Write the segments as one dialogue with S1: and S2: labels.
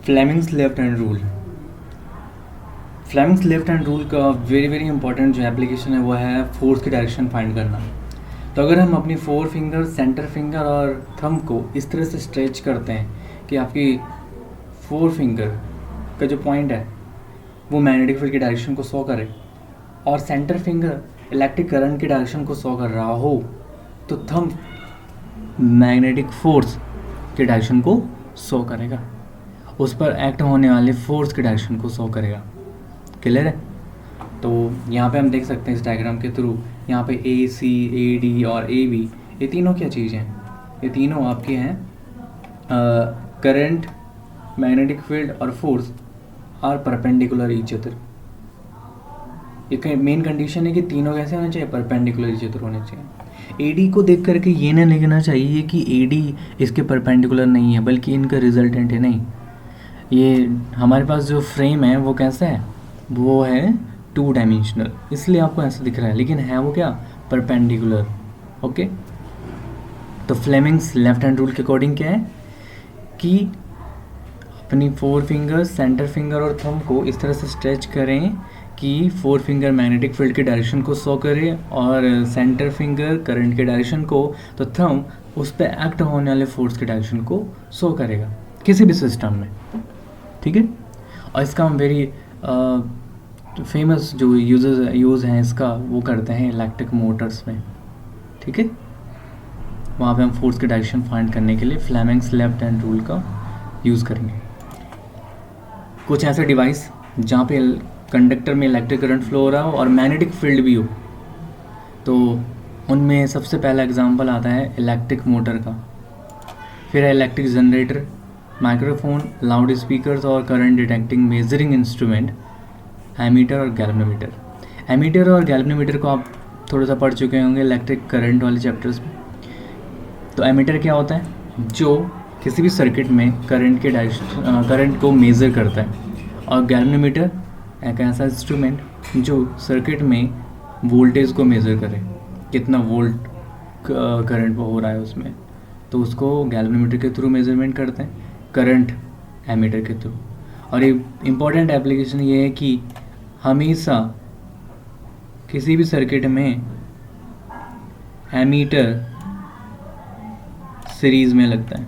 S1: Fleming's left hand rule. Fleming's left hand rule का very very important जो application है वो है फोर्स की डायरेक्शन फाइंड करना। तो अगर हम अपनी फोर फिंगर, सेंटर फिंगर और थंब को इस तरह से स्ट्रेच करते हैं कि आपकी फोर फिंगर का जो पॉइंट है वो मैग्नेटिक फील्ड की डायरेक्शन को शो करे और सेंटर फिंगर इलेक्ट्रिक करंट की डायरेक्शन को शो कर रहा हो, तो थंब मैग्नेटिक फोर्स की डायरेक्शन को शो करेगा, उस पर एक्ट होने वाले फोर्स की डायरेक्शन को शो करेगा। क्लियर है? तो यहाँ पे हम देख सकते हैं इस डायग्राम के थ्रू, यहाँ पे ए सी, ए डी और ए बी, ये तीनों क्या चीज़ हैं? ये तीनों आपके हैं करंट, मैग्नेटिक फील्ड और force are perpendicular each other. ये मेन कंडीशन है कि तीनों कैसे होने चाहिए? परपेंडिकुलर ईच अदर होने चाहिए। एडी को देख करके ये ना लिखना चाहिए कि एडी इसके परपेंडिकुलर नहीं है, बल्कि इनका रिजल्टेंट है। नहीं, ये हमारे पास जो फ्रेम है वो कैसा है? वो है 2 डायमेंशनल, इसलिए आपको ऐसा दिख रहा है, लेकिन है वो क्या? परपेंडिकुलर। ओके, तो फ्लेमिंग्स लेफ्ट हैंड रूल के अकॉर्डिंग क्या है कि अपनी फोर फिंगर, सेंटर फिंगर और थंब को इस तरह से स्ट्रेच करें कि फोर फिंगर मैग्नेटिक फील्ड की डायरेक्शन को शो करे और सेंटर फिंगर करंट के डायरेक्शन को, तो थंब उस पर एक्ट होने वाले फोर्स की डायरेक्शन को शो करेगा किसी भी सिस्टम में। ठीक है, और इसका हम वेरी फेमस जो यूज़ हैं इसका वो करते हैं इलेक्ट्रिक मोटर्स में। ठीक है, वहाँ पे हम फोर्स की डायरेक्शन फाइंड करने के लिए फ्लेमिंग्स लेफ्ट हैंड रूल का यूज़ करेंगे। कुछ ऐसे डिवाइस जहाँ पे कंडक्टर में इलेक्ट्रिक करंट फ्लो हो रहा हो और मैग्नेटिक फील्ड भी हो, तो उनमें सबसे पहला एग्जांपल आता है इलेक्ट्रिक मोटर का, फिर है electric generator, microphone, loud speakers और current detecting measuring instrument, ammeter और गैल्वेनोमीटर। एमीटर और गैल्वेनोमीटर को आप थोड़ा सा पढ़ चुके होंगे इलेक्ट्रिक करंट वाले चैप्टर्स में। तो एमीटर क्या होता है? जो किसी भी सर्किट में करंट के करंट को मेज़र करता है, और गैल्वेनोमीटर एक ऐसा इंस्ट्रूमेंट जो सर्किट में वोल्टेज को मेज़र करे, कितना वोल्ट करंट हो रहा है उसमें, तो उसको गैल्वेनोमीटर के थ्रू मेजरमेंट करते हैं, करंट एमीटर के थ्रू। और ये इम्पॉर्टेंट एप्लीकेशन ये है कि हमेशा किसी भी सर्किट में एमीटर सीरीज में लगता है।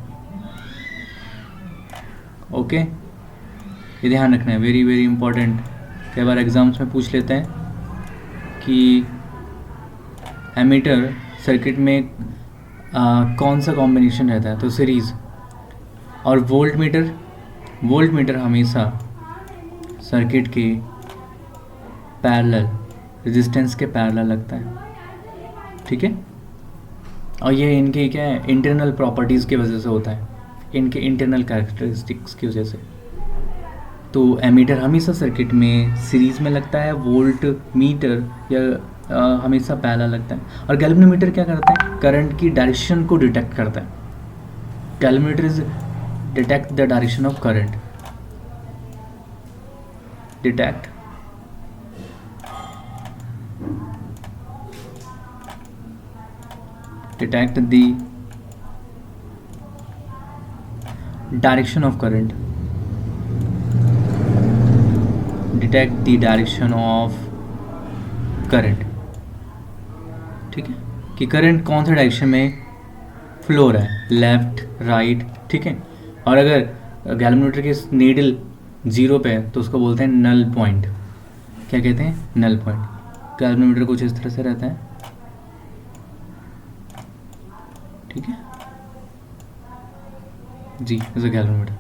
S1: ओके, ये ध्यान रखना है, वेरी वेरी इंपॉर्टेंट। कई बार एग्जाम्स में पूछ लेते हैं कि एमीटर सर्किट में कौन सा कॉम्बिनेशन रहता है, तो सीरीज़। और वोल्ट मीटर हमेशा सर्किट के पैरेलल, रेजिस्टेंस के पैरेलल लगता है। ठीक है, और ये इनके क्या है, इंटरनल प्रॉपर्टीज़ की वजह से होता है, इनके इंटरनल कैरेक्टरिस्टिक्स की वजह से। तो एमीटर हमेशा सर्किट में सीरीज़ में लगता है, वोल्ट मीटर या हमेशा पैरेलल लगता है। और गैल्वेनोमीटर क्या करता है? करंट की डायरेक्शन को डिटेक्ट करता है। Galvanometer is detect the direction of current, detect the direction of current, detect the direction of current। ठीक है, कि करंट कौन से डायरेक्शन में फ्लो हो रहा है, लेफ्ट, राइट। ठीक है, और अगर गैल्वेनोमीटर के नीडल 0 पे है तो उसको बोलते हैं नल पॉइंट। क्या कहते हैं? Null point. गैल्वेनोमीटर कुछ इस तरह से रहता है। ठीक है जी, एज अ गैल्वेनोमीटर।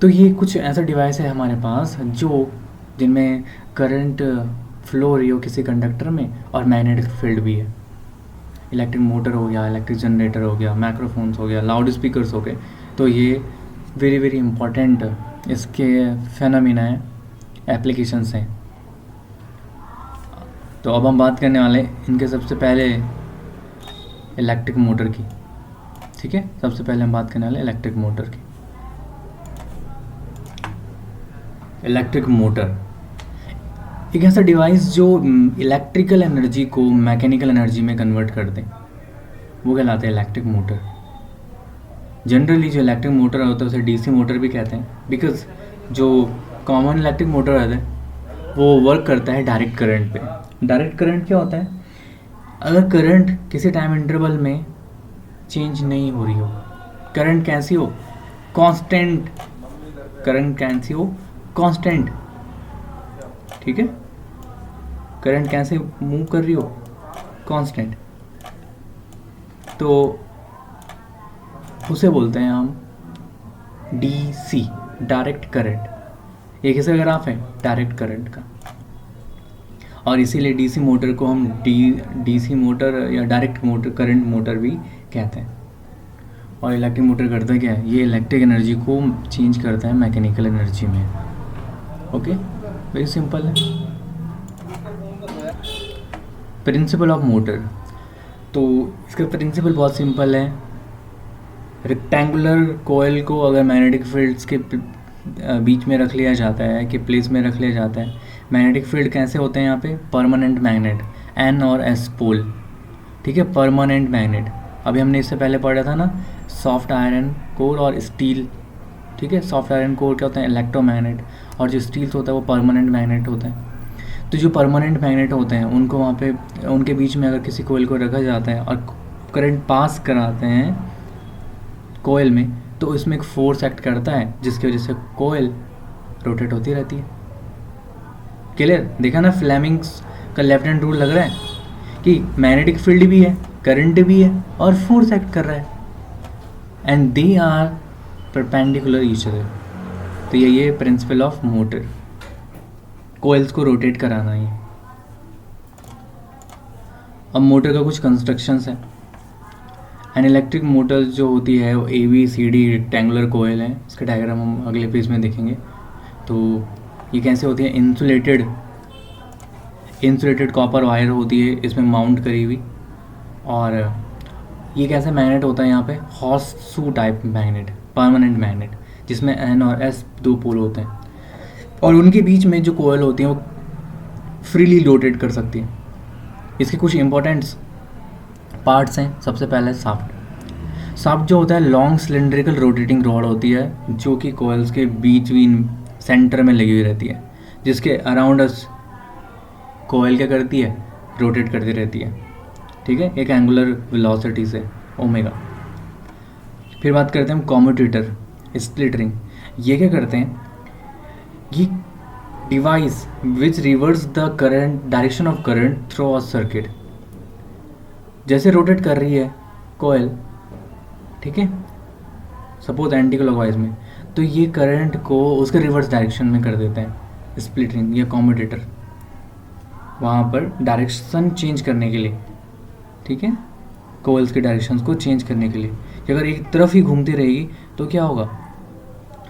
S1: तो ये कुछ ऐसा डिवाइस है हमारे पास जो जिनमें करंट फ्लो हो रही हो किसी कंडक्टर में और मैग्नेटिक फील्ड भी है। इलेक्ट्रिक मोटर हो गया, इलेक्ट्रिक जनरेटर हो गया, माइक्रोफोन्स हो गया, लाउड स्पीकर्स हो गए। तो ये वेरी वेरी इंपॉर्टेंट इसके फेनोमेना है, एप्लीकेशंस हैं। तो अब हम बात करने वाले इनके सबसे पहले इलेक्ट्रिक मोटर की। ठीक है, सबसे पहले हम बात करने वाले इलेक्ट्रिक मोटर की। इलेक्ट्रिक मोटर एक ऐसा डिवाइस जो इलेक्ट्रिकल एनर्जी को मैकेनिकल एनर्जी में कन्वर्ट कर दे, वो कहलाता है इलेक्ट्रिक मोटर। जनरली जो इलेक्ट्रिक मोटर होता है उसे डीसी मोटर भी कहते हैं, बिकॉज जो कॉमन इलेक्ट्रिक मोटर रहता है वो वर्क करता है डायरेक्ट करंट पे। डायरेक्ट करंट क्या होता है? अगर करंट किसी टाइम इंटरवल में चेंज नहीं हो रही हो, करंट कैसी हो? कांस्टेंट। करंट कैसी हो? कांस्टेंट। ठीक है, करंट कैसे मूव कर रही हो? कांस्टेंट। तो उसे बोलते हैं हम डीसी, डायरेक्ट करंट। ये किसका ग्राफ है? डायरेक्ट करंट का। और इसीलिए डीसी मोटर को हम डीसी मोटर या डायरेक्ट मोटर, करंट मोटर भी कहते हैं। और इलेक्ट्रिक मोटर करता क्या है? ये इलेक्ट्रिक एनर्जी को चेंज करता है मैकेनिकल एनर्जी में। ओके, वेरी सिंपल है। प्रिंसिपल ऑफ मोटर, तो इसका प्रिंसिपल बहुत सिंपल है। रेक्टेंगुलर कोयल को अगर मैग्नेटिक फील्ड्स के बीच में रख लिया जाता है, कि प्लेस में रख लिया जाता है, मैग्नेटिक फील्ड कैसे होते हैं यहाँ पे? परमानेंट मैग्नेट, एन और एस पोल। ठीक है, परमानेंट मैग्नेट। अभी हमने इससे पहले पढ़ा था ना, सॉफ्ट आयरन कोर और स्टील। ठीक है, सॉफ्ट आयरन कोर क्या होता है? इलेक्ट्रोमैग्नेट। और जो स्टील होता है वो परमानेंट मैग्नेट होता है। तो जो परमानेंट मैग्नेट होते हैं उनको वहाँ पे, उनके बीच में अगर किसी कोयल को रखा जाता है और करंट पास कराते हैं कोयल में, तो इसमें एक फोर्स एक्ट करता है जिसकी वजह से कोयल रोटेट होती रहती है। क्लियर? देखा ना, फ्लेमिंग्स का लेफ्ट हैंड रूल लग रहा है कि मैग्नेटिक फील्ड भी है, करंट भी है और फोर्स एक्ट कर रहा है, and they are perpendicular each other. तो ये प्रिंसिपल ऑफ मोटर, कोयल्स को रोटेट कराना ही। अब मोटर का कुछ कंस्ट्रक्शंस है। एन इलेक्ट्रिक मोटर जो होती है वो ABCD रेक्टेंगुलर कोयल है। इसका डायग्राम हम अगले पेज में देखेंगे। तो ये कैसे होती है? इंसुलेटेड कॉपर वायर होती है इसमें माउंट करी हुई। और ये कैसे मैग्नेट होता है यहाँ पे? Horse shoe type magnet, permanent magnet, जिसमें N और S दो पोल होते हैं और उनके बीच में जो कोयल होती है वो फ्रीली रोटेट कर सकती है। इसके कुछ इंपॉर्टेंट पार्ट्स हैं। सबसे पहले शाफ्ट जो होता है लॉन्ग सिलेंड्रिकल रोटेटिंग रॉड होती है जो कि कोयल्स के बीच सेंटर में लगी हुई रहती है, जिसके अराउंड अस कोयल क्या करती है? रोटेट करती रहती है। ठीक है, एक एंगुलर वेलोसिटी से, ओमेगा। फिर बात करते हैं हम कॉम्यूटेटर, स्प्लिट रिंग। ये क्या करते हैं? ये device which reverse the current, direction of current through a circuit. जैसे रोटेट कर रही है कोयल, ठीक है, सपोज एंटी क्लॉकवाइज में, तो ये करंट को उसके रिवर्स डायरेक्शन में कर देते हैं स्प्लिट रिंग या कॉम्यूटेटर, वहाँ पर डायरेक्शन चेंज करने के लिए। ठीक है, कोयल्स के डायरेक्शंस को चेंज करने के लिए। कि अगर एक तरफ ही घूमती रहेगी तो क्या होगा?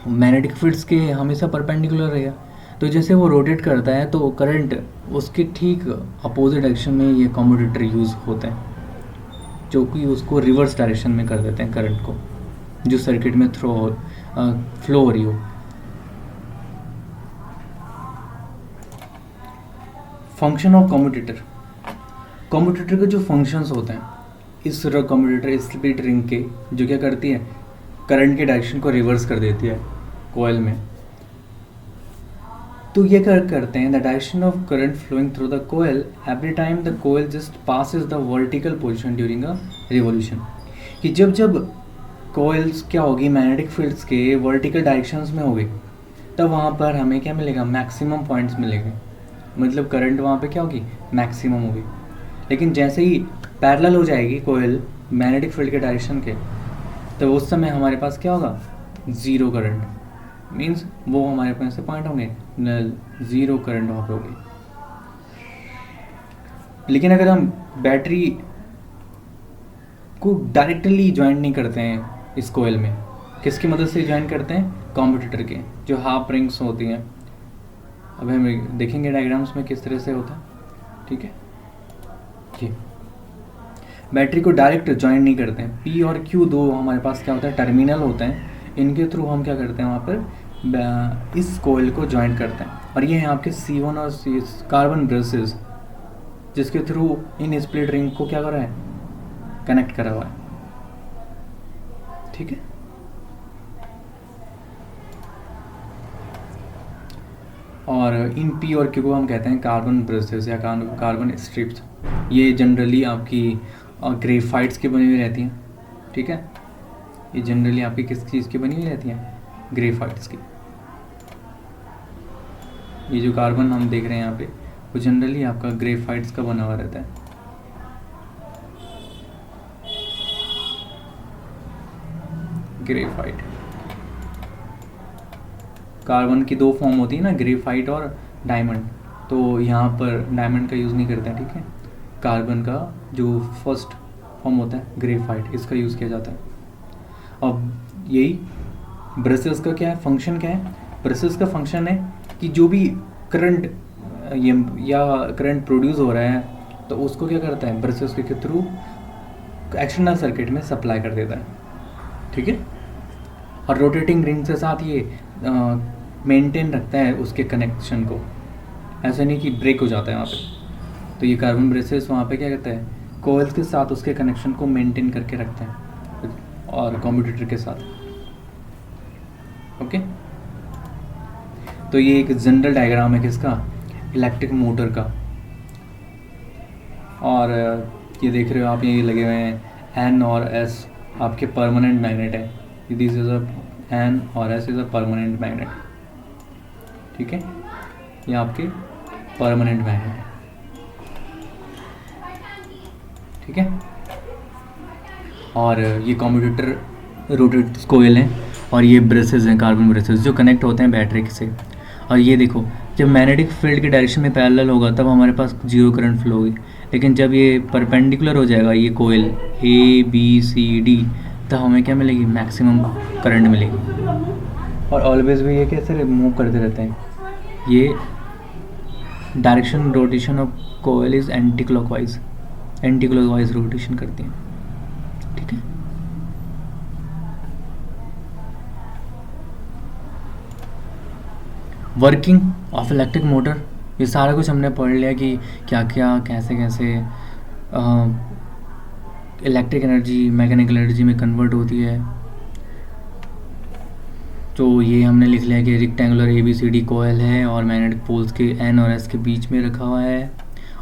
S1: मैग्नेटिक फील्ड्स के हमेशा परपेंडिकुलर रहेगा। तो जैसे वो रोटेट करता है तो करंट उसके ठीक अपोजिट डायरेक्शन में ये कॉम्यूटेटर यूज़ होते हैं, जो कि उसको रिवर्स डायरेक्शन में कर देते हैं करंट को, जो सर्किट में फ्लो हो रही हो। फंक्शन ऑफ कॉम्यूटेटर, कॉम्यूटेटर के जो फंक्शंस होते हैं इस कॉम्यूटेटर स्प्लिट रिंग के, जो क्या करती है? करंट के डायरेक्शन को रिवर्स कर देती है कोयल में। तो ये करते हैं the direction of current flowing through the coil every time the coil just passes the vertical position during a revolution. कि जब कोयल्स क्या होगी? मैग्नेटिक फील्ड्स के वर्टिकल डायरेक्शंस में होगी, तब वहाँ पर हमें क्या मिलेगा? मैक्सिमम पॉइंट्स मिलेंगे। मतलब करंट वहाँ पे क्या होगी? मैक्सिमम होगी। लेकिन जैसे ही पैरेलल हो जाएगी कोयल मैग्नेटिक फील्ड के डायरेक्शन के, तो उस समय हमारे पास क्या होगा? Zero current. मीन्स वो हमारे पास से पॉइंट होंगे नल, ज़ीरो करंट वहाँ पे होगी। लेकिन अगर हम बैटरी को डायरेक्टली ज्वाइन नहीं करते हैं इस कोयल में, किसकी मदद से ज्वाइन करते हैं? कॉम्यूटेटर के, जो हाफ रिंग्स होती हैं। अब हम देखेंगे डायग्राम्स में किस तरह से होता है। ठीक है, जी, बैटरी को डायरेक्ट ज्वाइन नहीं करते हैं। P और Q दो हमारे पास क्या होता है? टर्मिनल होते हैं। इनके थ्रू हम क्या करते हैं? वहाँ पर इस कोयल को ज्वाइन करते हैं। और ये हैं आपके C1 और कार्बन ब्रशेस, जिसके थ्रू इन स्प्लिट रिंग को क्या कर रहा है? कनेक्ट करा हुआ है। ठीक है, और इन पी और क्यू को हम कहते हैं कार्बन ब्रशेस या कार्बन स्ट्रिप्स। ये जनरली आपकी ग्रेफाइट्स की बनी हुई रहती हैं, ठीक है। ये जनरली आपकी किस चीज़ की बनी हुई रहती हैं? ग्रेफाइट्स की। ये जो कार्बन हम देख रहे हैं यहाँ पे वो जनरली आपका ग्रेफाइट्स का बना हुआ रहता है। ग्रेफाइट, कार्बन की दो फॉर्म होती है ना, ग्रेफाइट और डायमंड। तो यहाँ पर डायमंड का यूज़ नहीं करते हैं, ठीक है। कार्बन का जो फर्स्ट फॉर्म होता है ग्रेफाइट, इसका यूज़ किया जाता है। अब यही ब्रशेस का क्या है, फंक्शन क्या है? ब्रशेस का फंक्शन है कि जो भी करंट या करंट प्रोड्यूस हो रहा है तो उसको क्या करता है, ब्रशेस के थ्रू एक्सटर्नल सर्किट में सप्लाई कर देता है, ठीक है। और रोटेटिंग रिंग के साथ ये मेंटेन रखता है उसके कनेक्शन को, ऐसा नहीं कि ब्रेक हो जाता है वहाँ पे। तो ये कार्बन ब्रेसेस वहाँ पे क्या करता है, कोयल्स के साथ उसके कनेक्शन को मेंटेन करके रखता है और कम्यूटेटर के साथ, ओके। तो ये एक जनरल डायग्राम है किसका, इलेक्ट्रिक मोटर का। और ये देख रहे हो आप, ये लगे हुए हैं एन और एस आपके परमानेंट मैग्नेट है। दिस इज अ एन और S is a permanent magnet, ठीक है। ये आपके परमानेंट मैग्नेट है, ठीक है। और ये कम्यूटेटर रोटेट कोयल हैं और ये ब्रेसेस हैं, कार्बन ब्रेसेस जो कनेक्ट होते हैं बैटरी से। और ये देखो, जब मैग्नेटिक फील्ड के डायरेक्शन में पैरेलल होगा तब हमारे पास जीरो करंट फ्लो होगी, लेकिन जब ये परपेंडिकुलर हो जाएगा ये कोयल ए बी सी डी, तब हमें क्या मिलेगी, मैक्सिमम करंट मिलेगी। और ऑलवेज भी ये कैसे मूव करते रहते हैं, ये direction rotation of coil is anti clockwise rotation करती हैं, ठीक है। वर्किंग ऑफ इलेक्ट्रिक मोटर, ये सारा कुछ हमने पढ़ लिया कि क्या क्या कैसे कैसे इलेक्ट्रिक एनर्जी मैकेनिकल एनर्जी में कन्वर्ट होती है। तो ये हमने लिख लिया कि रेक्टेंगुलर ABCD कोयल है और मैग्नेटिक पोल्स के N और S के बीच में रखा हुआ है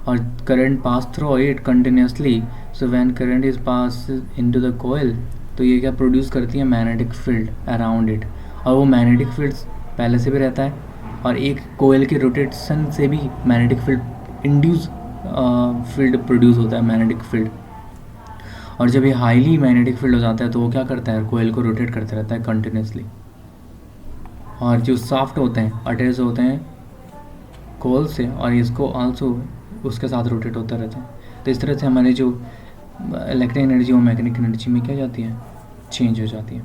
S1: और current pass through it continuously. So when current is pass into the coil, तो ये क्या प्रोड्यूस करती है, मैग्नेटिक फील्ड अराउंड इट। और वो मैग्नेटिक फील्ड पहले से भी रहता है और एक कोयल के रोटेशन से भी magnetic field induce field produce होता है, मैग्नेटिक फील्ड। और जब ये हाईली मैग्नेटिक फील्ड हो जाता है तो वो क्या करता है, कोयल को रोटेट करते रहता है कंटिन्यूसली। और जो सॉफ्ट होते हैं अटैच होते हैं कोयल से और इसको आल्सो उसके साथ रोटेट होता रहता है। तो इस तरह से हमारी जो इलेक्ट्रिक एनर्जी और मैकेनिकल एनर्जी में क्या जाती है, चेंज हो जाती है।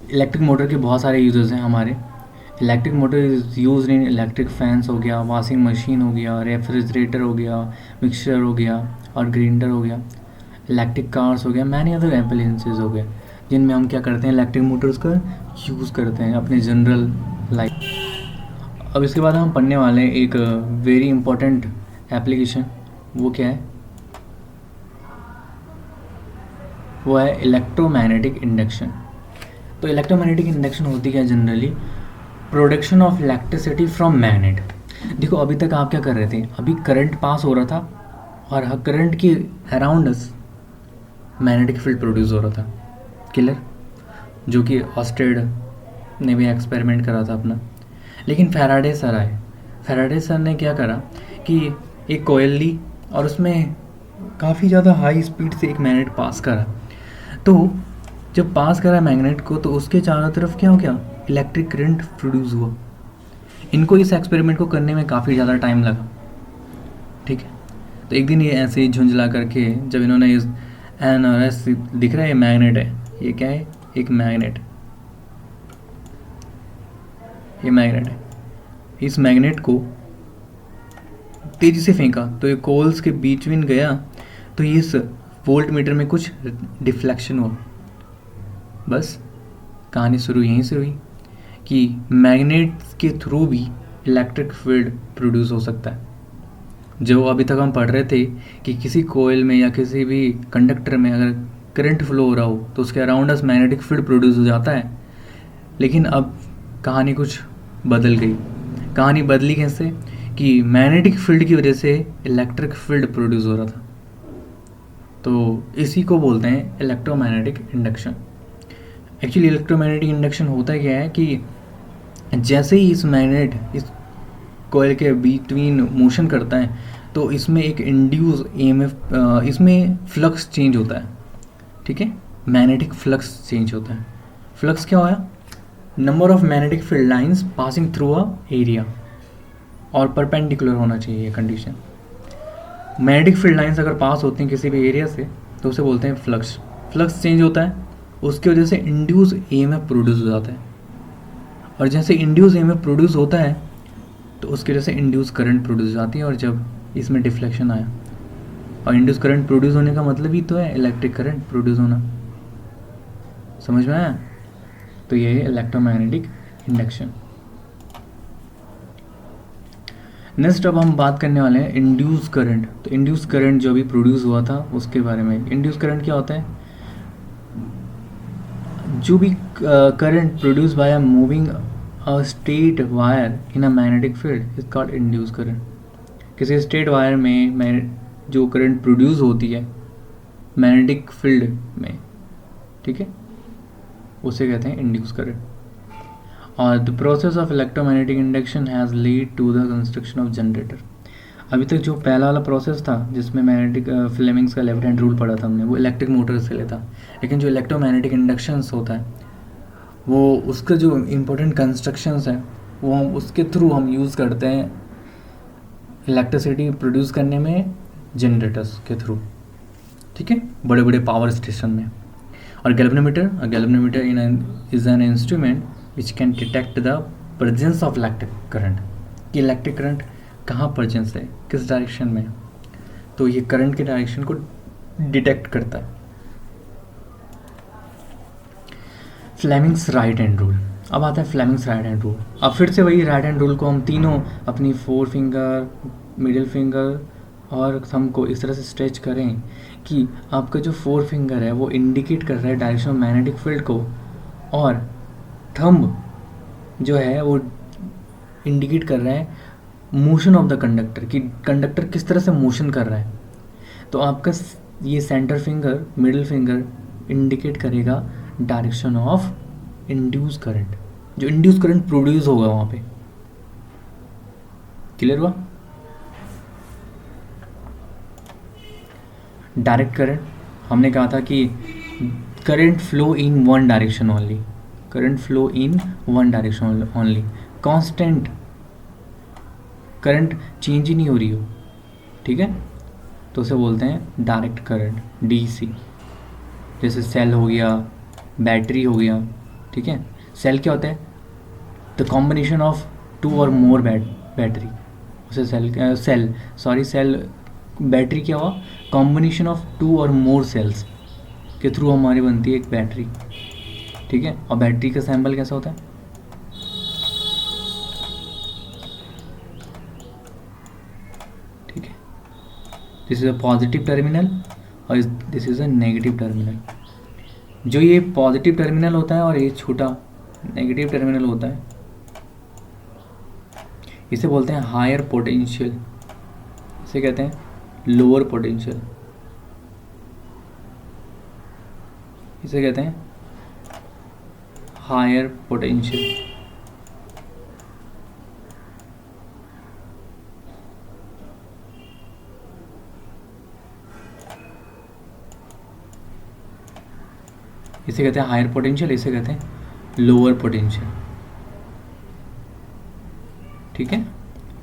S1: इलेक्ट्रिक मोटर के बहुत सारे यूजेस हैं हमारे। Electric motor is use in electric fans हो गया, वॉशिंग मशीन हो गया, रेफ्रिजरेटर हो गया, मिक्सचर हो गया और ग्राइंडर हो गया, इलेक्ट्रिक कार्स हो गया, मैनी अदर एप्लायंसेस हो गए जिनमें हम क्या करते हैं, इलेक्ट्रिक मोटर्स का यूज़ करते हैं अपने जनरल लाइफ। अब इसके बाद हम पढ़ने वाले हैं एक वेरी इंपॉर्टेंट एप्लीकेशन, वो क्या है, वो है इलेक्ट्रोमैग्नेटिक इंडक्शन। तो इलेक्ट्रोमैग्नेटिक इंडक्शन होती है generally production of electricity from magnet. देखो अभी तक आप क्या कर रहे थे, अभी करंट पास हो रहा था और करंट के अराउंड मैग्नेटिक फील्ड प्रोड्यूस हो रहा था, क्लियर, जो कि ऑस्टेड ने भी एक्सपेरिमेंट करा था अपना। लेकिन फैराडे सर आए, फैराडे सर ने क्या करा कि एक कोयल ली और उसमें काफ़ी ज़्यादा हाई स्पीड से एक मैग्नेट पास करा। तो जब पास करा मैग्नेट को तो उसके चारों तरफ क्या हो गया, इलेक्ट्रिक करंट प्रोड्यूस हुआ। इनको इस एक्सपेरिमेंट को करने में काफ़ी ज़्यादा टाइम लगा, ठीक है। तो एक दिन ये ऐसे ही झुंझला करके जब इन्होंने इस एन और एस दिख रहा है, ये मैग्नेट है, ये क्या है, एक मैग्नेट, ये मैग्नेट है। इस मैग्नेट को तेज़ी से फेंका तो ये कोल्स के बीच में गया, तो ये इस वोल्ट मीटर में कुछ डिफ्लेक्शन हुआ। बस कहानी शुरू यहीं से हुई कि मैग्नेट के थ्रू भी इलेक्ट्रिक फील्ड प्रोड्यूस हो सकता है। जो अभी तक हम पढ़ रहे थे कि किसी कोयल में या किसी भी कंडक्टर में अगर करंट फ्लो हो रहा हो तो उसके around us magnetic field produce हो जाता है, लेकिन अब कहानी कुछ बदल गई। कहानी बदली कैसे कि मैग्नेटिक फील्ड की वजह से इलेक्ट्रिक फील्ड प्रोड्यूस हो रहा था। तो इसी को बोलते हैं electromagnetic induction. Actually electromagnetic induction होता क्या है कि जैसे ही इस मैग्नेट इस कॉइल के बिटवीन मोशन करता है तो इसमें एक इंड्यूस ईएमएफ, इसमें फ्लक्स चेंज होता है। ठीक है, मैग्नेटिक फ्लक्स चेंज होता है। फ्लक्स क्या होया? Number of magnetic field lines passing through a area, और परपेंडिकुलर होना चाहिए ये कंडीशन। मैग्नेटिक फील्ड लाइंस अगर पास होती हैं किसी भी एरिया से तो उसे बोलते हैं फ्लक्स। फ्लक्स चेंज होता है, उसकी वजह से इंड्यूस ईएमएफ प्रोड्यूस हो जाता है, और जैसे इंड्यूस ईएमएफ प्रोड्यूस होता है तो उसकी वजह से इंड्यूस करंट प्रोड्यूस हो जाती है। और जब इसमें डिफ्लेक्शन आया, और इंड्यूस करंट प्रोड्यूस होने का मतलब ही तो है इलेक्ट्रिक करंट प्रोड्यूस होना। समझ में आया? तो ये है इलेक्ट्रोमैग्नेटिक इंडक्शन। नेक्स्ट अब हम बात करने वाले हैं इंड्यूस करंट। तो इंड्यूस करंट जो भी प्रोड्यूस हुआ था उसके बारे में। इंड्यूस करंट क्या होता है? जो भी current produce by moving a straight wire in a magnetic field is called induce current. किसी स्ट्रेट वायर में जो करंट प्रोड्यूस होती है मैग्नेटिक फील्ड में, ठीक है, उसे कहते हैं इंड्यूस करंट। और the process of electromagnetic induction has lead to the construction of generator. अभी तक जो पहला वाला प्रोसेस था जिसमें मैग्नेटिक फ्लेमिंग्स का लेफ्ट हैंड रूल पढ़ा था हमने, वो इलेक्ट्रिक मोटर से लेता। लेकिन जो इलेक्ट्रोमैग्नेटिक इंडक्शंस होता है वो उसका जो इम्पोर्टेंट कंस्ट्रक्शंस है वो हम उसके थ्रू हम यूज़ करते हैं इलेक्ट्रिसिटी प्रोड्यूस करने में जनरेटर्स के थ्रू। ठीक है, बड़े बड़े पावर स्टेशन में। और galvanometer is an instrument which can detect the presence of electric current, कि इलेक्ट्रिक करंट कहाँ प्रेजेंस है, किस डायरेक्शन में। तो ये करंट के डायरेक्शन को डिटेक्ट करता है। Fleming's right hand rule. अब आता है फ्लेमिंग्स राइट हैंड रूल। अब फिर से वही राइट हैंड रूल को हम तीनों अपनी 4 फिंगर, मिडिल फिंगर और थंब को इस तरह से स्ट्रेच करें कि आपका जो 4 फिंगर है वो इंडिकेट कर रहा है डायरेक्शन ऑफ मैग्नेटिक फील्ड को, और थंब जो है वो इंडिकेट कर रहा है मोशन ऑफ द कंडक्टर, कि कंडक्टर किस तरह से मोशन कर रहा है। तो आपका ये centre finger, middle finger indicate करेगा डायरेक्शन ऑफ इंड्यूस करंट, जो इंड्यूस करंट प्रोड्यूस होगा वहाँ पे। क्लियर हुआ? डायरेक्ट करंट हमने कहा था कि current flow in one direction only, current flow in one direction only, constant current change ही नहीं हो रही हो। ठीक है, तो उसे बोलते हैं डायरेक्ट करंट, डीसी। जैसे सेल हो गया, बैटरी हो गया। ठीक है, सेल क्या होता है? द कॉम्बिनेशन ऑफ 2 और मोर बैटरी, उसे सेल बैटरी क्या हुआ? कॉम्बिनेशन ऑफ 2 और मोर सेल्स के थ्रू हमारी बनती है एक बैटरी। ठीक है, और बैटरी का सैम्बल कैसा होता है? ठीक है, this is a positive terminal और this is a negative terminal. जो ये पॉजिटिव टर्मिनल होता है और ये छोटा नेगेटिव टर्मिनल होता है, इसे बोलते हैं हायर पोटेंशियल, इसे कहते हैं लोअर पोटेंशियल, इसे कहते हैं हायर पोटेंशियल। इसे कहते हैं हायर पोटेंशियल, इसे कहते हैं लोअर पोटेंशियल। ठीक है,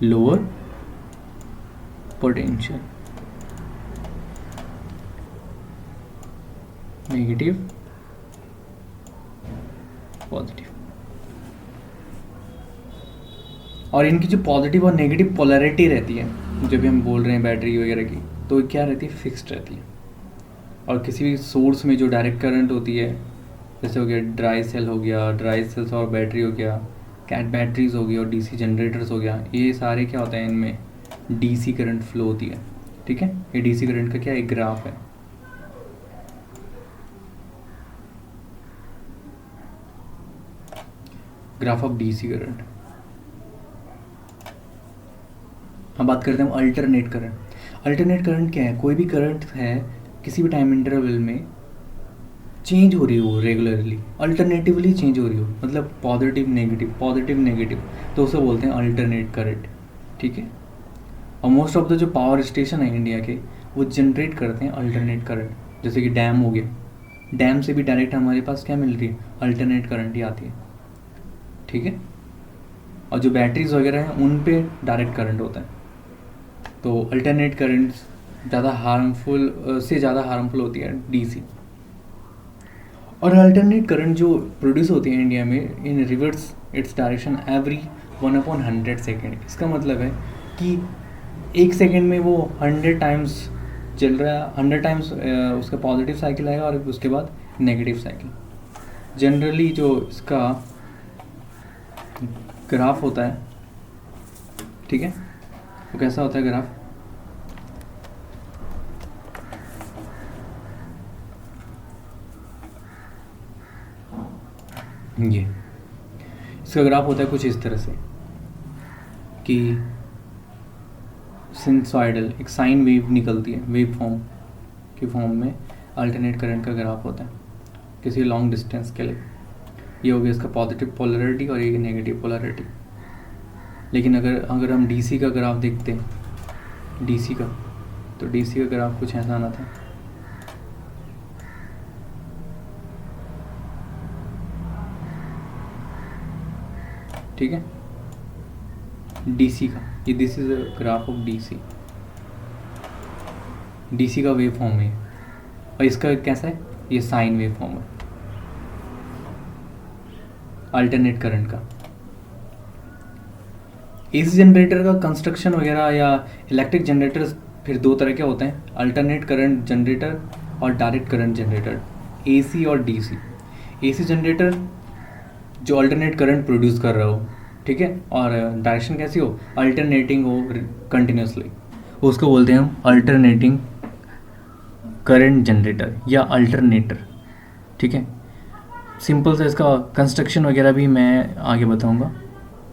S1: लोअर पोटेंशियल, नेगेटिव, पॉजिटिव। और इनकी जो पॉजिटिव और नेगेटिव पोलैरिटी रहती है जब भी हम बोल रहे हैं बैटरी वगैरह की, तो क्या रहती है? फिक्स्ड रहती है। और किसी भी सोर्स में जो डायरेक्ट करंट होती है, जैसे हो गया ड्राई सेल हो गया, ड्राई सेल्स और बैटरी हो गया, कैट बैटरीज हो गई और डीसी जनरेटर्स हो गया, ये सारे क्या होता है? इनमें डीसी करंट फ्लो होती है। ठीक है, ये डीसी करंट का क्या एक ग्राफ है। Graph of DC current. हम बात करते हैं अल्टरनेट करंट। अल्टरनेट करंट क्या है? कोई भी करंट है किसी भी टाइम इंटरवल में चेंज हो रही हो रेगुलरली, अल्टरनेटिवली चेंज हो रही हो, मतलब पॉजिटिव नेगेटिव, तो उसे बोलते हैं अल्टरनेट करंट। ठीक है। और मोस्ट ऑफ द जो पावर स्टेशन है इंडिया के, वो जनरेट करते हैं अल्टरनेट करंट। जैसे कि डैम हो गया, डैम से भी डायरेक्ट हमारे पास क्या मिल रही है? अल्टरनेट करंट ही आती है। ठीक है। और जो बैटरीज वगैरह हैं उन पे डायरेक्ट करंट होता है। तो अल्टरनेट करंट ज़्यादा हार्मफुल होती है डीसी। और अल्टरनेट करंट जो प्रोड्यूस होती है इंडिया में in reverse its direction every 1/100 second. इसका मतलब है कि 1 सेकेंड में वो 100 टाइम्स चल रहा है, 100 टाइम्स उसका पॉजिटिव साइकिल आएगा और उसके बाद नेगेटिव साइकिल। जनरली जो इसका ग्राफ होता है, ठीक है, वो कैसा होता है ग्राफ? ये इसका ग्राफ होता है कुछ इस तरह से कि सिनसॉइडल एक साइन वेव निकलती है, वेव फॉर्म की फॉर्म में अल्टरनेट करंट का ग्राफ होता है किसी लॉन्ग डिस्टेंस के लिए। ये हो गया इसका पॉजिटिव पोलैरिटी और ये नेगेटिव पोलैरिटी। लेकिन अगर हम डीसी का ग्राफ देखते हैं, डीसी का, तो डीसी का ग्राफ कुछ ऐसा आना था। ठीक है, डीसी का, ये this is a graph of DC. DC का वेव फॉर्म है और इसका कैसा है? ये साइन वेव फॉर्म है अल्टरनेट करंट का। एसी जनरेटर का कंस्ट्रक्शन वगैरह या इलेक्ट्रिक जनरेटर्स फिर दो तरह के होते हैं, अल्टरनेट करंट जनरेटर और डायरेक्ट करंट जनरेटर, एसी और डीसी। एसी जनरेटर जो अल्टरनेट करंट प्रोड्यूस कर रहा हो, ठीक है, और डायरेक्शन कैसी हो? अल्टरनेटिंग हो कंटिन्यूसली, उसको बोलते हैं हम अल्टरनेटिंग करंट जनरेटर या अल्टरनेटर। ठीक है। सिंपल से इसका कंस्ट्रक्शन वगैरह भी मैं आगे बताऊंगा।